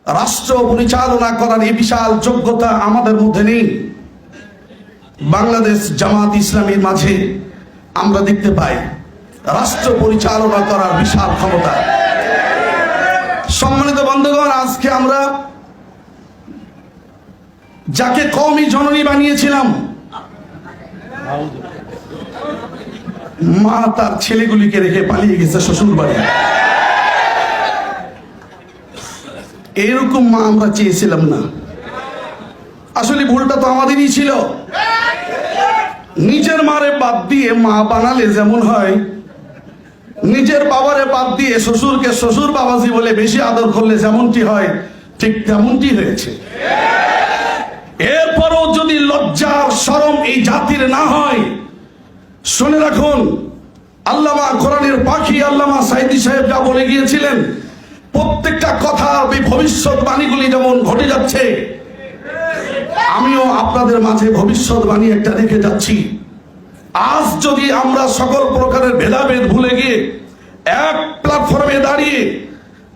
রাষ্ট্র পরিচালনা করার এই বিশাল যোগ্যতা আমাদের মধ্যে নেই। বাংলাদেশ জামাত ইসলামীর মাঝে আমরা দেখতে পাই রাষ্ট্র পরিচালনা করার বিশাল ক্ষমতা। সম্মানিত বন্ধুগণ, আজকে আমরা যাকে কওমি জননী বানিয়েছিলাম, মা তার ছেলেগুলিকে রেখে পালিয়ে গেছে শ্বশুর বাড়ি। এরকম মা আমরা চেয়েছিলাম না। আসলে ভুলটা তো আমাদেরই ছিল। নিজের মারে বাদ দিয়ে মা বানালে যেমন হয়, নিজের বাবারে বাদ দিয়ে শ্বশুরকে শ্বশুর বাবাজি বলে বেশি আদর করলে যেমনটি হয়, ঠিক তেমনটি হয়েছে। এরপরও যদি লজ্জার শরম এই জাতির না হয়, শুনে রাখুন, আল্লামা কোরআনের পাখি আল্লামা সাঈদী সাহেব যা বলে গিয়েছিলেন, প্রত্যেকটা কথা এই ভবিষ্যৎবাণীগুলি যেমন ঘটে যাচ্ছে, আমিও আপনাদের মাঝে ভবিষ্যৎবাণী একটা রেখে যাচ্ছি। আজ যদি আমরা সকল প্রকারের ভেদাভেদ ভুলে গিয়ে এক প্ল্যাটফর্মে দাঁড়িয়ে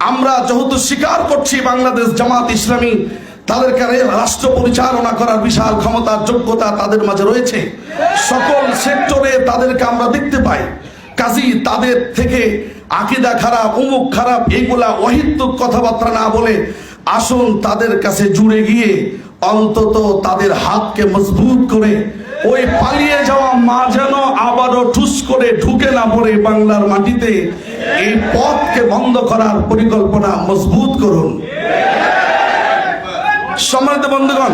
আমরা যেহেতু স্বীকার করছি বাংলাদেশ জামাত ইসলামী তাদেরকে রাষ্ট্র পরিচালনা করার বিশাল ক্ষমতার যোগ্যতা তাদের মাঝে রয়েছে, সকল সেক্টরে তাদেরকে আমরা দেখতে পাই। কাজী তাদের থেকে আকীদা খারাপ, অমুক খারাপ, এইগুলা অহিতুক কথাবার্তা না বলে আসুন তাদের কাছে জুড়ে গিয়ে অন্তত তাদের হাতকে মজবুত করে ওই পালিয়ে যাওয়া মা যেন আবারও ঠুস করে ঢুকে না পড়ে বাংলার মাটিতে, এই পথকে বন্ধ করার পরিকল্পনা মজবুত করুন। সম্মানিত বন্ধুগণ,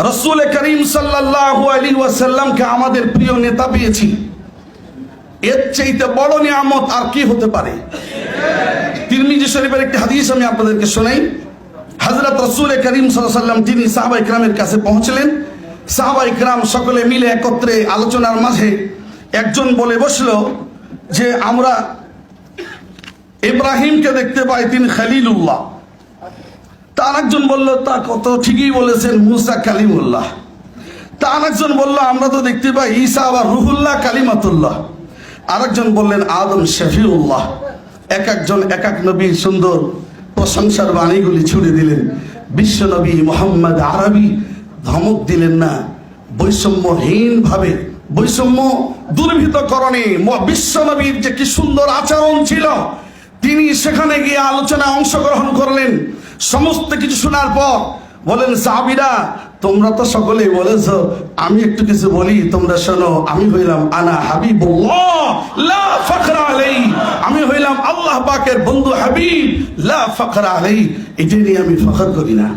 রাসূল করিম সাল্লাল্লাহু আলাইহি ওয়াসাল্লামকে আমাদের প্রিয় নেতা পেয়েছি, এর চাইতে বড় নিয়ামত আর কি হতে পারে? তিরমিজি শরীফের একটি হাদিস আমি আপনাদেরকে শোনাই। হযরত রাসূল করিম সাল্লাল্লাহু আলাইহি ওয়াসাল্লাম তিনি সাহাবায়ে কেরামের কাছে পৌঁছলেন। সাহাবায়ে কেরাম সকলে মিলে একত্রে আলোচনার মাঝে একজন বলে বসলো যে আমরা ইব্রাহিমকে দেখতে পাই, তিনি খলিলুল্লাহ। তার একজন বলল তা কত ঠিকই বলেছেন, মুসা কালিমুল্লাহ। তার একজন বলল আমরা তো দেখতে পাই ঈসা আবার রুহুল্লাহ কালিমাতুল্লাহ। আরেকজন বললেন আদম শফিউল্লাহ। এক একজন এক এক নবীর সুন্দর প্রশংসার বাণীগুলি ছুড়ে দিলেন। বিশ্ব নবী মুহাম্মদ আরবি ধমক দিলেন না, বৈষম্যহীন ভাবে, বৈষম্য দুর্বৃত্তকরণে বিশ্ব নবীর যে কি সুন্দর আচরণ ছিল, তিনি সেখানে গিয়ে আলোচনায় অংশগ্রহণ করলেন। সমস্ত কিছু শোনার পর বলেন সাহাবীরা তোমরা তো সকলেই বলেছো, আমি একটু কিছু বলি, তোমরা শোনো। আমি হইলাম আনা হাবিবুল্লাহ লা ফখরা আলাইহি, আমি হইলাম আল্লাহ পাকের বন্ধু হাবিব, লা ফখরা আলাইহি, এটা নিয়ে আমি ফখর করি না।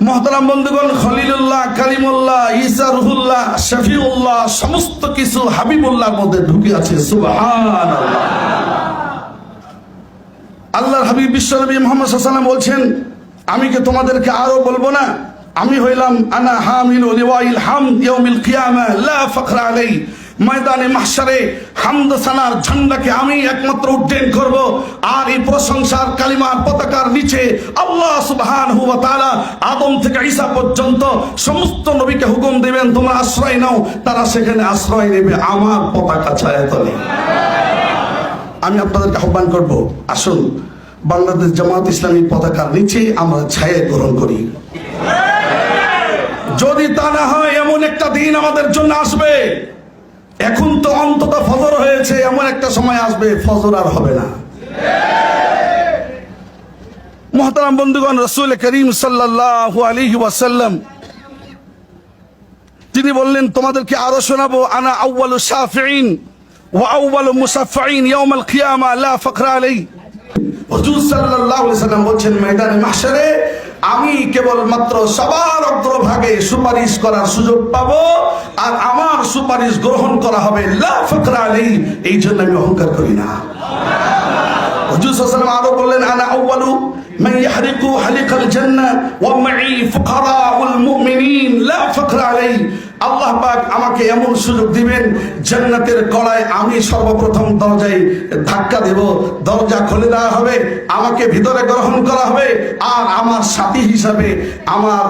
মুহতারাম বন্ধুগণ, খলিলুল্লাহ, কালিমুল্লাহ, ঈসা রুহুল্লাহ, শফিউল্লাহ, সমস্ত কিছু হাবিবুল্লাহর মধ্যে ঢুকে আছে। সুবহানাল্লাহ। আল্লাহর হাবিব বিশ্বনবী মুহাম্মদ সাল্লাল্লাহু আলাইহি ওয়াসাল্লাম বলছেন, আমি কি তোমাদেরকে আরো বলবো না? আমি হইলাম আনা হামিলু লিওয়াইল হামদ ইয়াউমিল কিয়ামা লা ফখরা আলাইহি, ময়দানে মাহশারে হামদ সানার ঝান্ডাকে আমি একমাত্র উড্ডয়ন করব। আর এই প্রশংসার কালিমার পতাকার নিচে আল্লাহ সুবহানাহু ওয়া তাআলা আদম থেকে ঈসা পর্যন্ত সমস্ত নবীকে হুকুম দিবেন তোমরা আশ্রয় নাও, তারা সেখানে আশ্রয় নেবে আমার পতাকা ছায়াতলে। আমি আপনাদেরকে আহ্বান করব, আসুন বাংলাদেশ জামাত ইসলামী পতাকার নিচে আমরা ছায়া গ্রহণ করি। যদি তা না হয় এমন একটা দিন আমাদের জন্য আসবে, এখন তো অন্তত ফজর হয়েছে, এমন একটা সময় আসবে ফজর আর হবে না। মুহতারাম বন্ধুগণ, রাসূল করিম সাল্লাল্লাহু আলাইহি ওয়াসাল্লাম তিনি বললেন তোমাদেরকে আরো শোনাবো, আনা আউয়ালু শাফিঈন ওয়া আউয়ালু মুশাফফিঈন ইয়াউমাল কিয়ামা লা ফখরা আলাইহি। হুজুর সাল্লাল্লাহু আলাইহি ওয়াসাল্লাম বলেন ময়দানে মাহশারে আমি কেবলমাত্র সবার অগ্রভাগে সুপারিশ করার সুযোগ পাবো, আর আমার সুপারিশ গ্রহণ করা হবে লা ফখরা আলাইহি, এই জন্য আমি অহংকার করি না। হুজুর সাল্লাল্লাহু আলাইহি ওয়াসাল্লাম আরো বললেন আনা আউয়ালু মান ইয়াহরিকু হালিকাল জান্নাহ ওয়া মাই ফুকারাউল মুমিনিন লা ফখরা আলাইহি। আল্লাহ পাক আমাকে এমন সুযোগ দিবেন, জান্নাতের কড়ায় আমি সর্বপ্রথম দরজায় ধাক্কা দেব, দরজা খুলে দেওয়া হবে, আমাকে ভিতরে গ্রহণ করা হবে, আর আমার সাথী হিসাবে আমার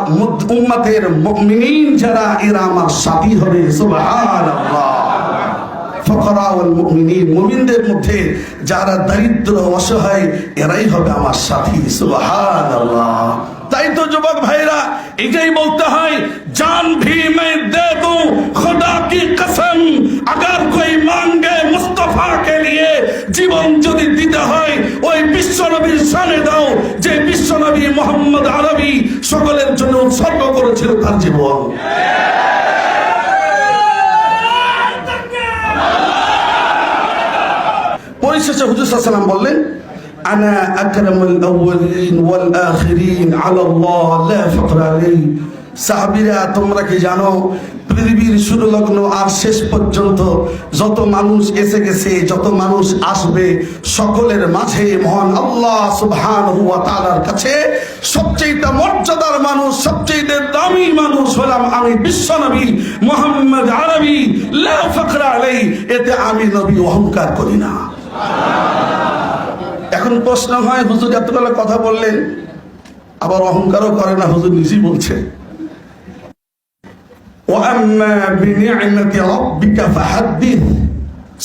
উম্মতের মুমিনিন যারা এরা আমার সাথী হবে। সুবহানাল্লাহ। ফুকারা ওয়াল মুমিনিন, মুমিনদের মধ্যে যারা দরিদ্র অসহায় এরাই হবে আমার সাথী। সুবহানাল্লাহ। তাই তো যুবক ভাইরা এটাই বলতে হয়, জান ভি मैं दे दूं खुदा की कसम, अगर कोई मांगे मुस्तफा के लिए, জীবন যদি দিতে হয় ওই বিশ্ব নবীর শানে দাও, যে বিশ্ব নবী মুহাম্মদ আরবি সকলের জন্য উৎসর্গ করেছিল তার জীবন। পরিশেষে হুজুর সাল্লাল্লাহু আলাইহি ওয়াসাল্লাম বললেন, আনা আকরামুল আউয়ালিন ওয়াল আখিরিন আলা আল্লাহ লা ফাকর আলাইহি। সাহাবীরা তোমরা কি জানো, পৃথিবীর শুরু লগ্ন আর শেষ পর্যন্ত যত মানুষ এসে গেছে, যত মানুষ আসবে, সকলের মাঝে মহান আল্লাহ সুবহানাহু ওয়া তাআলার কাছে সবচেয়ে মর্যাদার মানুষ, সবচেয়ে দামি মানুষ হলাম আমি বিশ্ব নবী মুহাম্মদ আরবি লা ফাকর আলাইহি। এতে আমি নবী অহংকার করি না। এখন প্রশ্ন হয়, হুজুর এতগুলো কথা বললেন আবার অহংকারও করে না, হুজুর নিজেই বলছে ওয়াম্মা বিনি'মাতি রাব্বিকা ফাহাদ্দিস।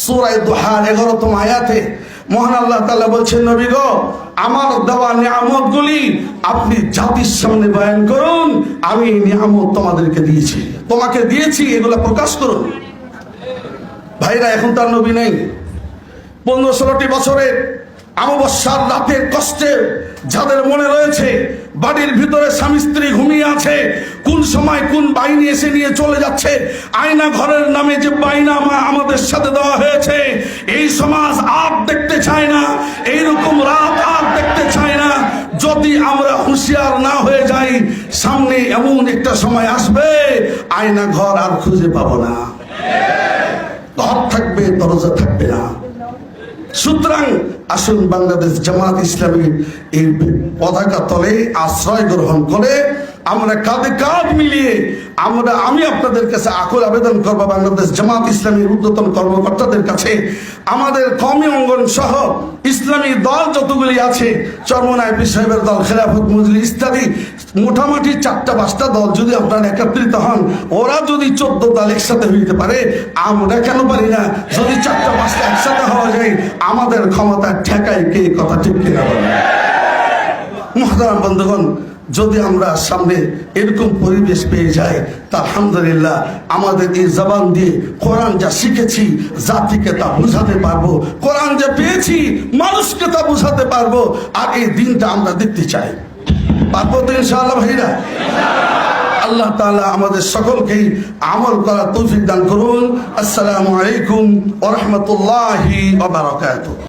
সূরা দুহার 11তম আয়াতে মহান আল্লাহ তাআলা বলছেন, নবী গো, আমার দেওয়া নিয়ামতগুলি আপনি জাতির সামনে বয়ান করুন। আমি নিয়ামত তোমাদেরকে দিয়েছি, তোমাকে দিয়েছি, এগুলো প্রকাশ করুন। ভাইরা, এখন তার নবী নেই। 15-16টি বছরের অমাবস্যার রাতের কষ্টে যাদের মনে রয়েছে, বাড়ির ভিতরে স্বামী স্ত্রী ঘুমিয়ে আছে, কোন সময় কোন বাহিনী এসে নিয়ে চলে যাচ্ছে, আয়না ঘরের নামে যে বাইনা আমাদের সাথে দেওয়া হয়েছে, এই সমাজ আর দেখতে চায় না, এইরকম রাত আর দেখতে চায় না। যদি আমরা হুঁশিয়ার না হয়ে যাই, সামনে এমন একটা সময় আসবে আয়না ঘর আর খুঁজে পাবো না, ঘর থাকবে দরজা থাকবে না। সুতরাং আসুন বাংলাদেশ জামাত ইসলামী এই পতাকা তলে আশ্রয় গ্রহণ করে আমরা কাঁধে কাঁধ মিলিয়ে আমি আপনাদের কাছে আকুল আবেদন করবো, বাংলাদেশ জামাত ইসলামীর ঊর্ধ্বতন কর্মকর্তাদের কাছে, আমাদের কওমি অঙ্গন সহ ইসলামী দল যতগুলি আছে, চরমনায় পীর সাহেবের দল, খেলাফত মজলিস ইত্যাদি, মোটামুটি 4-5টা দল যদি আপনারা একত্রিত হন, ওরা যদি 14 দল একসাথে হইতে পারে, আমরা কেন পারি না? যদি 4-5টা একসাথে হওয়া যায়, আমাদের ক্ষমতা ঠেকায় কে? কথা ঠিক কিনা বলেন? মুহতারাম বন্ধুগণ, যদি আমরা সামনে এরকম পরিবেশ পেয়ে যাই, তা আলহামদুলিল্লাহ আমাদের এই জবান দিয়ে কোরআন যা শিখেছি জাতিকে তা বুঝাতে পারবো, কোরআন যা পেয়েছি মানুষকে তা বুঝাতে পারবো। আর এই দিনটা আমরা দেখতে চাই, পারবো তো ইনশাআল্লাহ ভাইরা? আল্লাহ তাআলা আমাদের সকলকেই আমল করার তৌফিক দান করুন। আসসালামু আলাইকুম ওয়া রাহমাতুল্লাহি ওয়া বারাকাতুহু।